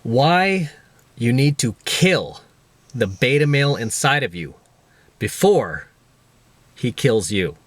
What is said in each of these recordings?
Why you need to kill the beta male inside of you before he kills you.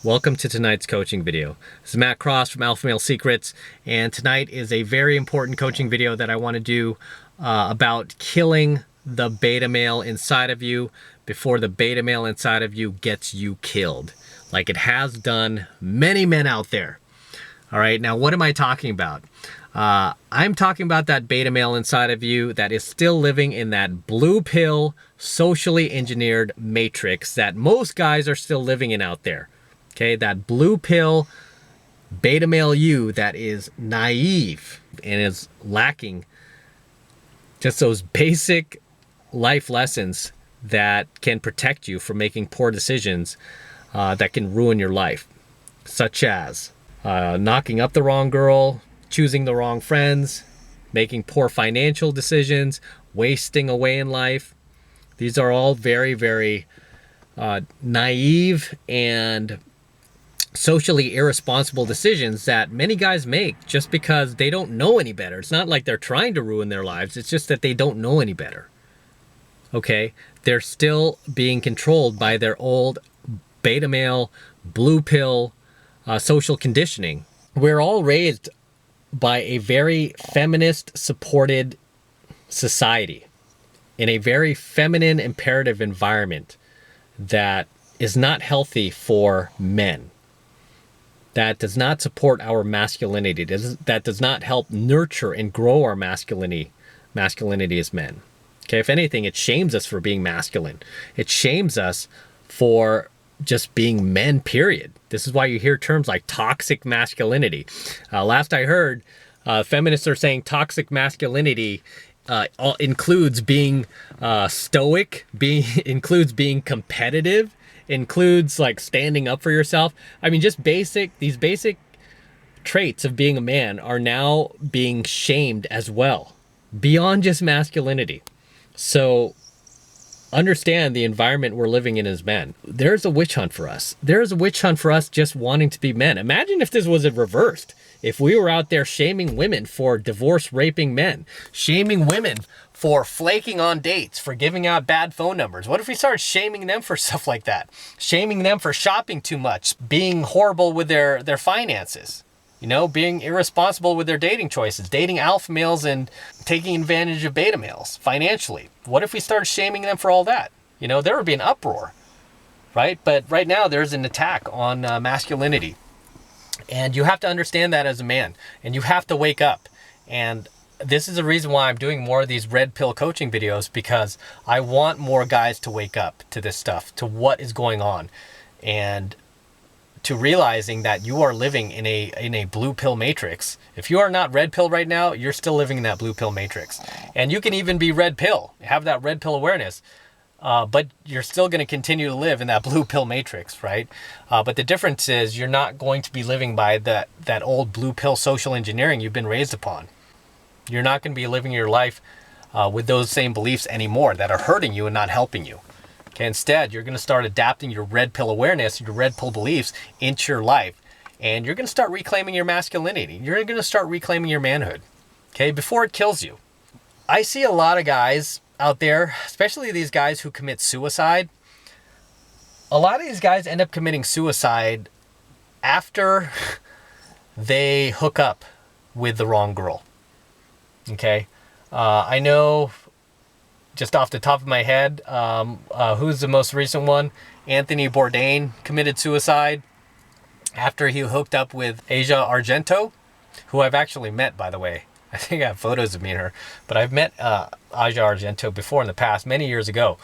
Welcome to tonight's coaching video. This is Matt Cross from Alpha Male Secrets, and tonight is a very important coaching video that I want to do about killing the beta male inside of you before the beta male inside of you gets you killed, like it has done many men out there. All right, now what am I talking about? I'm talking about that beta male inside of you that is still living in that blue pill, socially engineered matrix that most guys are still living in out there. Okay, that blue pill beta male you that is naive and is lacking just those basic life lessons that can protect you from making poor decisions that can ruin your life, such as knocking up the wrong girl, choosing the wrong friends, making poor financial decisions, wasting away in life. These are all very, very naive and socially irresponsible decisions that many guys make just because they don't know any better. It's not like they're trying to ruin their lives. It's just that they don't know any better. Okay? They're still being controlled by their old beta male, blue pill, social conditioning. We're all raised by a very feminist supported society in a very feminine imperative environment that is not healthy for men, that does not support our masculinity, that does not help nurture and grow our masculinity as men. Okay, if anything, it shames us for being masculine. It shames us for just being men, period. This is why you hear terms like toxic masculinity. Last I heard, feminists are saying toxic masculinity includes being stoic, includes being competitive, includes like standing up for yourself. I mean, just these basic traits of being a man are now being shamed as well, beyond just masculinity. So understand the environment we're living in as men. There's a witch hunt for us. There's a witch hunt for us just wanting to be men. Imagine if this was reversed. If we were out there shaming women for divorce raping men, shaming women for flaking on dates, for giving out bad phone numbers. What if we started shaming them for stuff like that? Shaming them for shopping too much, being horrible with their finances, you know, being irresponsible with their dating choices, dating alpha males and taking advantage of beta males financially. What if we started shaming them for all that? You know, there would be an uproar, right? But right now there's an attack on masculinity. And you have to understand that as a man, and you have to wake up. And this is the reason why I'm doing more of these red pill coaching videos, because I want more guys to wake up to this stuff, to what is going on, and to realizing that you are living in a blue pill matrix. If you are not red pill right now, you're still living in that blue pill matrix. And you can even be red pill, have that red pill awareness. But you're still going to continue to live in that blue pill matrix, right? But the difference is you're not going to be living by that old blue pill social engineering you've been raised upon. You're not going to be living your life with those same beliefs anymore that are hurting you and not helping you. Okay, instead, you're going to start adapting your red pill awareness, your red pill beliefs into your life. And you're going to start reclaiming your masculinity. You're going to start reclaiming your manhood, okay, before it kills you. I see a lot of guys out there, especially these guys who commit suicide. A lot of these guys end up committing suicide after they hook up with the wrong girl. Okay, I know just off the top of my head, who's the most recent one? Anthony Bourdain committed suicide after he hooked up with Asia Argento, who I've actually met, by the way. I think I have photos of me and her, but I've met Asia Argento before in the past, many years ago.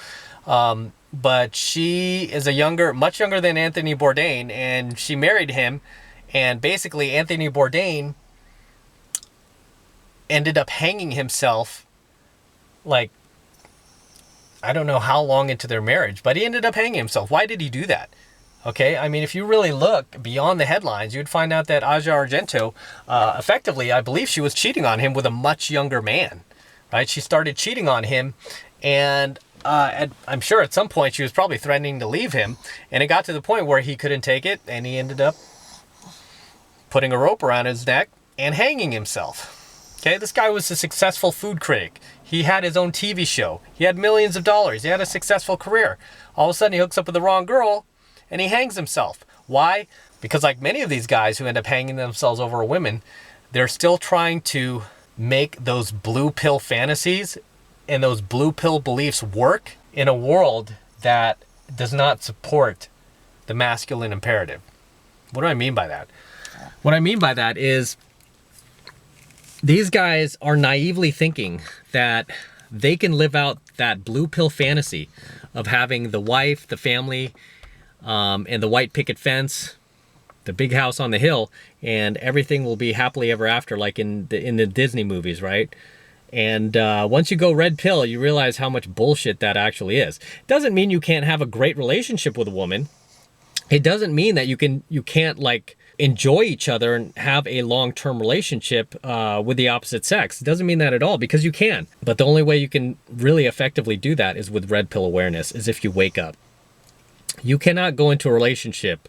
But she is much younger than Anthony Bourdain, and she married him. And basically, Anthony Bourdain ended up hanging himself, like, I don't know how long into their marriage, but he ended up hanging himself. Why did he do that? Okay, I mean, if you really look beyond the headlines, you'd find out that Asia Argento, effectively, I believe she was cheating on him with a much younger man, right? She started cheating on him, and I'm sure at some point she was probably threatening to leave him, and it got to the point where he couldn't take it, and he ended up putting a rope around his neck and hanging himself. Okay, this guy was a successful food critic. He had his own TV show. He had millions of dollars. He had a successful career. All of a sudden, he hooks up with the wrong girl, and he hangs himself. Why? Because like many of these guys who end up hanging themselves over women, they're still trying to make those blue pill fantasies and those blue pill beliefs work in a world that does not support the masculine imperative. What do I mean by that? What I mean by that is these guys are naively thinking that they can live out that blue pill fantasy of having the wife, the family, and the white picket fence, the big house on the hill, and everything will be happily ever after, like in the Disney movies, right? And once you go red pill, you realize how much bullshit that actually is. It doesn't mean you can't have a great relationship with a woman. It doesn't mean that you can't like enjoy each other and have a long-term relationship with the opposite sex. It doesn't mean that at all, because you can. But the only way you can really effectively do that is with red pill awareness, is if you wake up. You cannot go into a relationship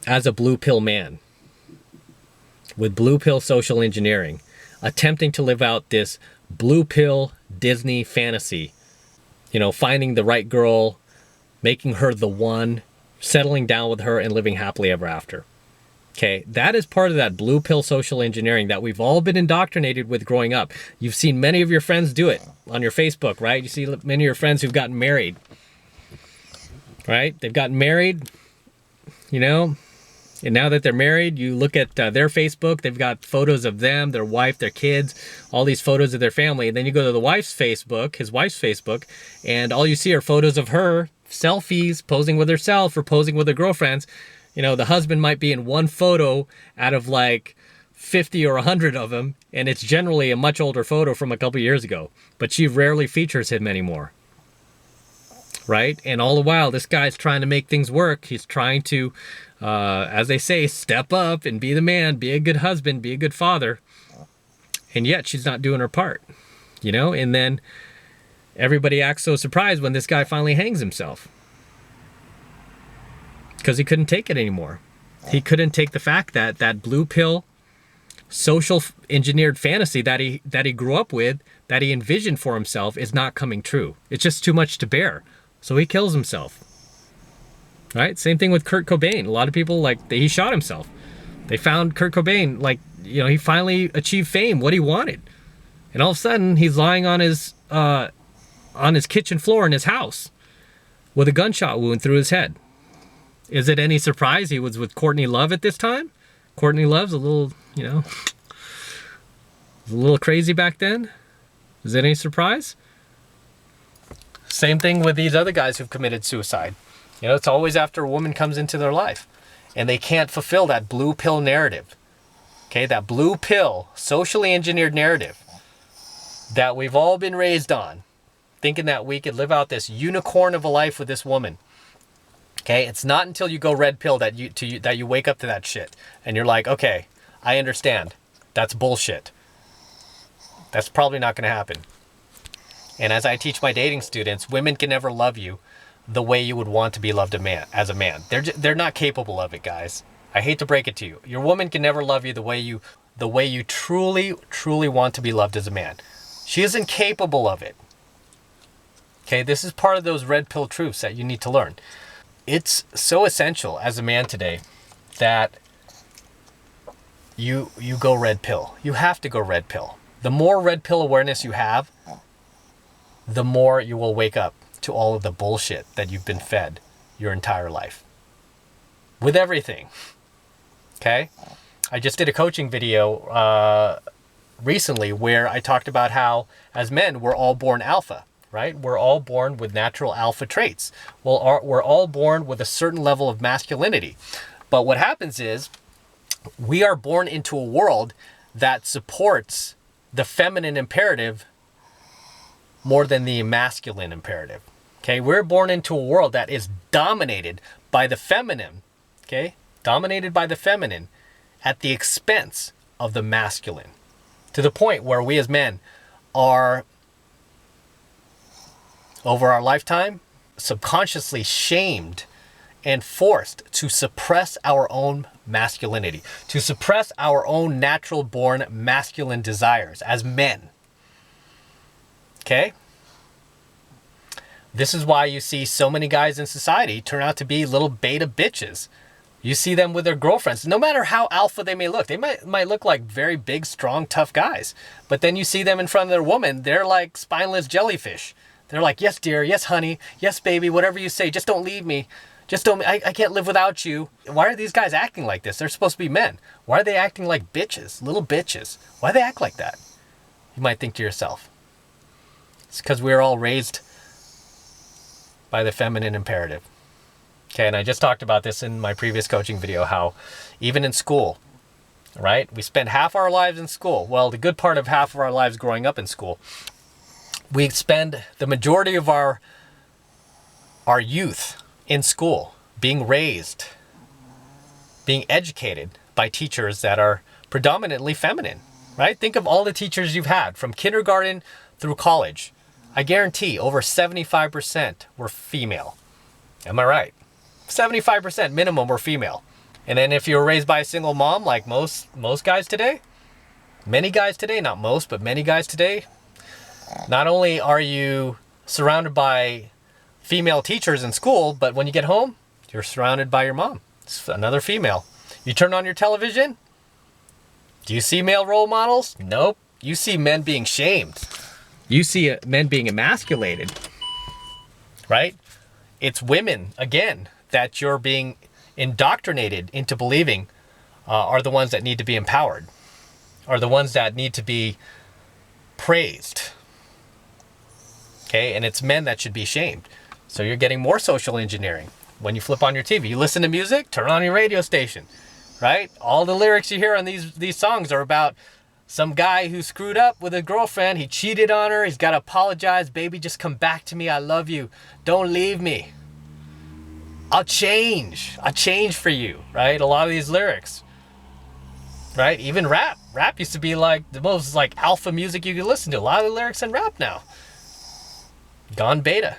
as a blue pill man with blue pill social engineering, attempting to live out this blue pill Disney fantasy, you know, finding the right girl, making her the one, settling down with her and living happily ever after. Okay, that is part of that blue pill social engineering that we've all been indoctrinated with growing up. You've seen many of your friends do it on your Facebook, right? You see many of your friends who've gotten married, right? They've gotten married, you know, and now that they're married, you look at their Facebook, they've got photos of them, their wife, their kids, all these photos of their family. And then you go to the wife's Facebook, his wife's Facebook, and all you see are photos of her, selfies, posing with herself or posing with her girlfriends. You know, the husband might be in one photo out of like 50 or 100 of them, and it's generally a much older photo from a couple years ago, but she rarely features him anymore. Right? And all the while, this guy's trying to make things work. He's trying to, as they say, step up and be the man, be a good husband, be a good father. And yet she's not doing her part, you know? And then everybody acts so surprised when this guy finally hangs himself, because he couldn't take it anymore. He couldn't take the fact that that blue pill social engineered fantasy that he grew up with, that he envisioned for himself, is not coming true. It's just too much to bear. So he kills himself. Right? Same thing with Kurt Cobain. A lot of people, like, he shot himself. They found Kurt Cobain, like, you know, he finally achieved fame, what he wanted. And all of a sudden, he's lying on his kitchen floor in his house with a gunshot wound through his head. Is it any surprise he was with Courtney Love at this time? Courtney Love's a little, you know, was a little crazy back then. Is it any surprise? Same thing with these other guys who've committed suicide. You know, it's always after a woman comes into their life and they can't fulfill that blue pill narrative. Okay, that blue pill, socially engineered narrative that we've all been raised on, thinking that we could live out this unicorn of a life with this woman. Okay, it's not until you go red pill that you wake up to that shit and you're like, okay, I understand. That's bullshit. That's probably not going to happen. And as I teach my dating students, women can never love you the way you would want to be loved as a man. They're not capable of it, guys. I hate to break it to you. Your woman can never love you the way you truly want to be loved as a man. She isn't capable of it. Okay, this is part of those red pill truths that you need to learn. It's so essential as a man today that you go red pill. You have to go red pill. The more red pill awareness you have, the more you will wake up to all of the bullshit that you've been fed your entire life. With everything. Okay? I just did a coaching video recently where I talked about how, as men, we're all born alpha, right? We're all born with natural alpha traits. Well, we're all born with a certain level of masculinity. But what happens is, we are born into a world that supports the feminine imperative more than the masculine imperative. Okay, we're born into a world that is dominated by the feminine. Okay, dominated by the feminine at the expense of the masculine, to the point where we as men are, over our lifetime, subconsciously shamed and forced to suppress our own masculinity, to suppress our own natural born masculine desires as men. Okay? This is why you see so many guys in society turn out to be little beta bitches. You see them with their girlfriends, no matter how alpha they may look. They might look like very big, strong, tough guys. But then you see them in front of their woman, they're like spineless jellyfish. They're like, yes, dear, yes, honey, yes, baby, whatever you say, just don't leave me. I can't live without you. Why are these guys acting like this? They're supposed to be men. Why are they acting like bitches, little bitches? Why do they act like that? You might think to yourself. It's because we're all raised by the feminine imperative. Okay, and I just talked about this in my previous coaching video, how even in school, right? We spend half our lives in school. Well, the good part of half of our lives growing up in school. We spend the majority of our youth in school, being raised, being educated by teachers that are predominantly feminine, right? Think of all the teachers you've had from kindergarten through college. I guarantee over 75% were female. Am I right? 75% minimum were female. And then if you were raised by a single mom, like most guys today, many guys today, not most, but many guys today, not only are you surrounded by female teachers in school, but when you get home, you're surrounded by your mom. It's another female. You turn on your television, do you see male role models? Nope. You see men being shamed. You see men being emasculated, right? It's women, again, that you're being indoctrinated into believing are the ones that need to be empowered, are the ones that need to be praised. Okay, and it's men that should be shamed. So you're getting more social engineering. When you flip on your TV, you listen to music, turn on your radio station, right? All the lyrics you hear on these songs are about some guy who screwed up with a girlfriend. He cheated on her. He's got to apologize. Baby, just come back to me. I love you. Don't leave me. I'll change. I'll change for you, right? A lot of these lyrics, right? Even rap. Rap used to be like the most like alpha music you could listen to. A lot of the lyrics in rap now gone beta,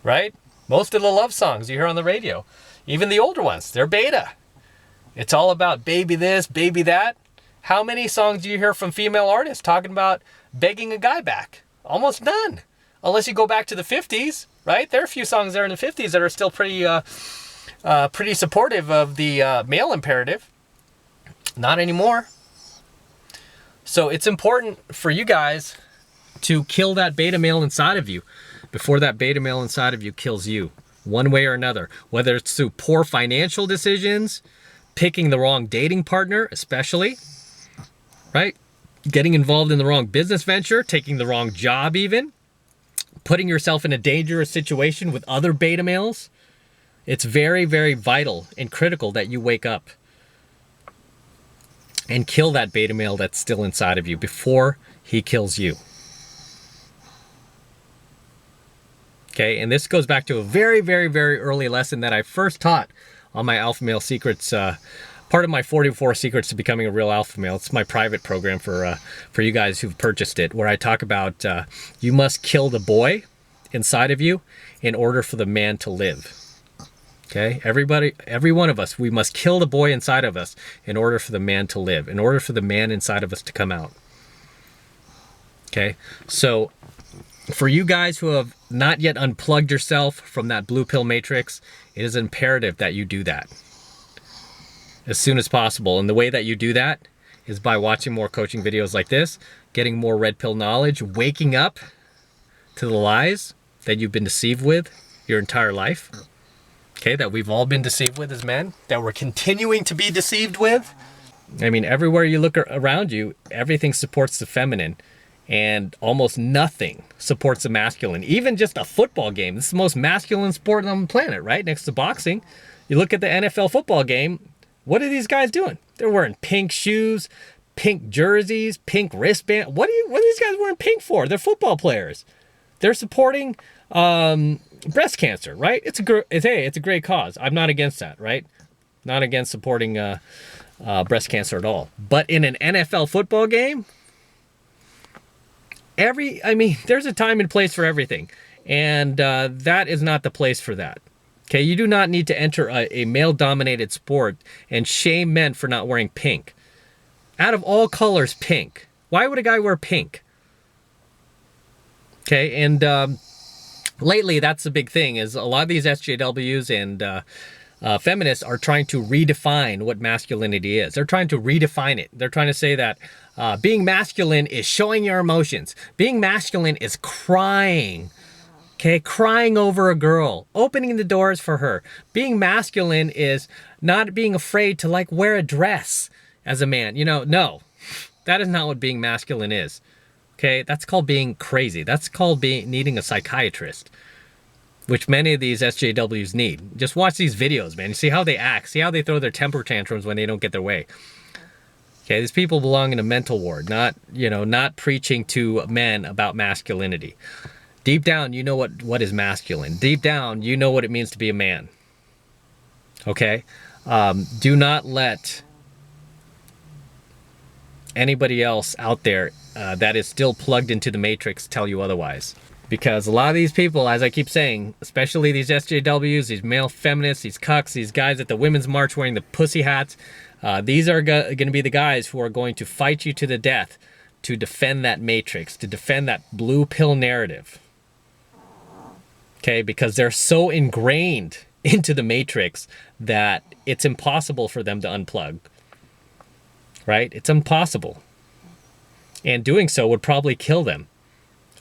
right? Most of the love songs you hear on the radio, even the older ones, they're beta. It's all about baby this, baby that. How many songs do you hear from female artists talking about begging a guy back? Almost none. Unless you go back to the 50s, right? There are a few songs there in the 50s that are still pretty supportive of the male imperative. Not anymore. So it's important for you guys to kill that beta male inside of you before that beta male inside of you kills you, one way or another. Whether it's through poor financial decisions, picking the wrong dating partner, especially, right? Getting involved in the wrong business venture, taking the wrong job even, putting yourself in a dangerous situation with other beta males. It's very, very vital and critical that you wake up and kill that beta male that's still inside of you before he kills you. Okay, and this goes back to a very, very, very early lesson that I first taught on my Alpha Male Secrets, part of my 44 Secrets to Becoming a Real Alpha Male. It's my private program for you guys who've purchased it, where I talk about you must kill the boy inside of you in order for the man to live. Okay, everybody, every one of us, we must kill the boy inside of us in order for the man to live, in order for the man inside of us to come out. Okay, so for you guys who have not yet unplugged yourself from that blue pill matrix, it is imperative that you do that as soon as possible. And the way that you do that is by watching more coaching videos like this, getting more red pill knowledge, waking up to the lies that you've been deceived with your entire life. Okay, that we've all been deceived with as men, that we're continuing to be deceived with. I mean, everywhere you look around you, everything supports the feminine. And almost nothing supports the masculine. Even just a football game. This is the most masculine sport on the planet, right? Next to boxing. You look at the NFL football game. What are these guys doing? They're wearing pink shoes, pink jerseys, pink wristband. What are these guys wearing pink for? They're football players. They're supporting breast cancer, right? It's a great cause. I'm not against that, right? Not against supporting breast cancer at all. But in an NFL football game, there's a time and place for everything. And that is not the place for that. Okay, you do not need to enter a male-dominated sport and shame men for not wearing pink. Out of all colors, pink. Why would a guy wear pink? Okay, and lately that's the big thing, is a lot of these SJWs and feminists are trying to redefine what masculinity is. They're trying to redefine it. They're trying to say that being masculine is showing your emotions. Being masculine is crying. Okay, crying over a girl, opening the doors for her. Being masculine is not being afraid to like wear a dress as a man. You know, no, that is not what being masculine is. Okay, that's called being crazy. That's called needing a psychiatrist, which many of these SJWs need. Just watch these videos, man. You see how they act. See how they throw their temper tantrums when they don't get their way. Okay, these people belong in a mental ward, not preaching to men about masculinity. Deep down, you know what is masculine. Deep down, you know what it means to be a man. Okay? Do not let anybody else out there that is still plugged into the matrix tell you otherwise. Because a lot of these people, as I keep saying, especially these SJWs, these male feminists, these cucks, these guys at the Women's March wearing the pussy hats, these are going to be the guys who are going to fight you to the death to defend that matrix, to defend that blue pill narrative. Okay, because they're so ingrained into the matrix that it's impossible for them to unplug. Right? It's impossible. And doing so would probably kill them.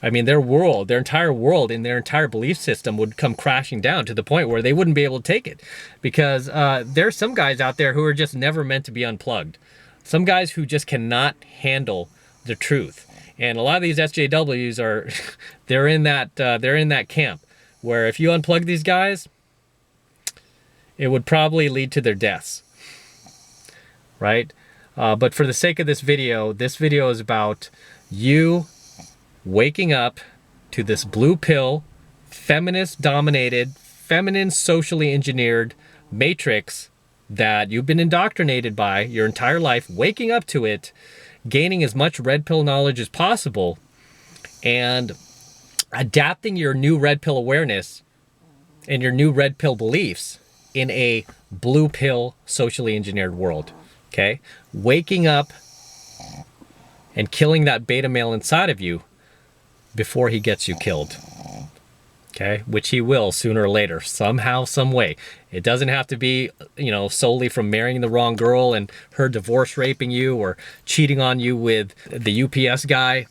I mean, their world, their entire world and their entire belief system would come crashing down to the point where they wouldn't be able to take it. Because there's some guys out there who are just never meant to be unplugged. Some guys who just cannot handle the truth. And a lot of these SJWs are, they're in that camp. Where if you unplug these guys, it would probably lead to their deaths, right? But for the sake of this video is about you waking up to this blue pill, feminist-dominated, feminine, socially engineered matrix that you've been indoctrinated by your entire life, waking up to it, gaining as much red pill knowledge as possible, and adapting your new red pill awareness and your new red pill beliefs in a blue pill socially engineered world. Okay? Waking up and killing that beta male inside of you before he gets you killed. Okay? Which he will sooner or later, somehow, some way. It doesn't have to be, solely from marrying the wrong girl and her divorce raping you or cheating on you with the UPS guy.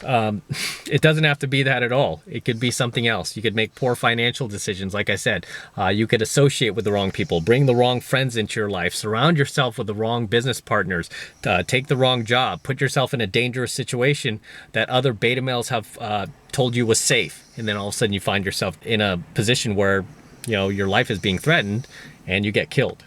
It doesn't have to be that at all. It could be something else. You could make poor financial decisions. Like I said, you could associate with the wrong people, bring the wrong friends into your life, surround yourself with the wrong business partners, take the wrong job, put yourself in a dangerous situation that other beta males have told you was safe. And then all of a sudden you find yourself in a position where, your life is being threatened and you get killed.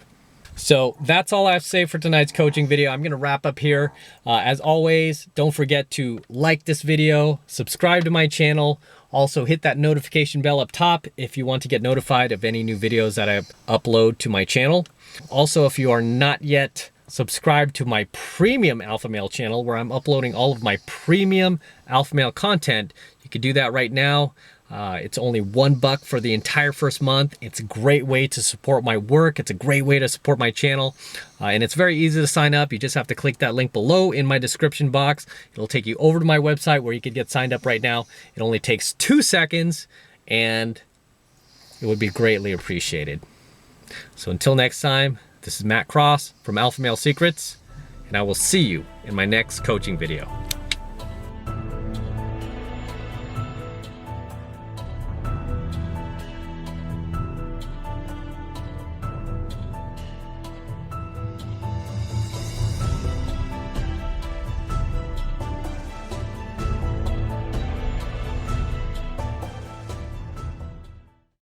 So that's all I have to say for tonight's coaching video. I'm going to wrap up here. As always, don't forget to like this video, subscribe to my channel. Also hit that notification bell up top if you want to get notified of any new videos that I upload to my channel. Also, if you are not yet subscribed to my premium Alpha Male channel where I'm uploading all of my premium Alpha Male content, you can do that right now. It's only $1 for the entire first month. It's a great way to support my work. It's a great way to support my channel. And it's very easy to sign up. You just have to click that link below in my description box. It'll take you over to my website where you can get signed up right now. It only takes 2 seconds and it would be greatly appreciated. So until next time, this is Matt Cross from Alpha Male Secrets, and I will see you in my next coaching video.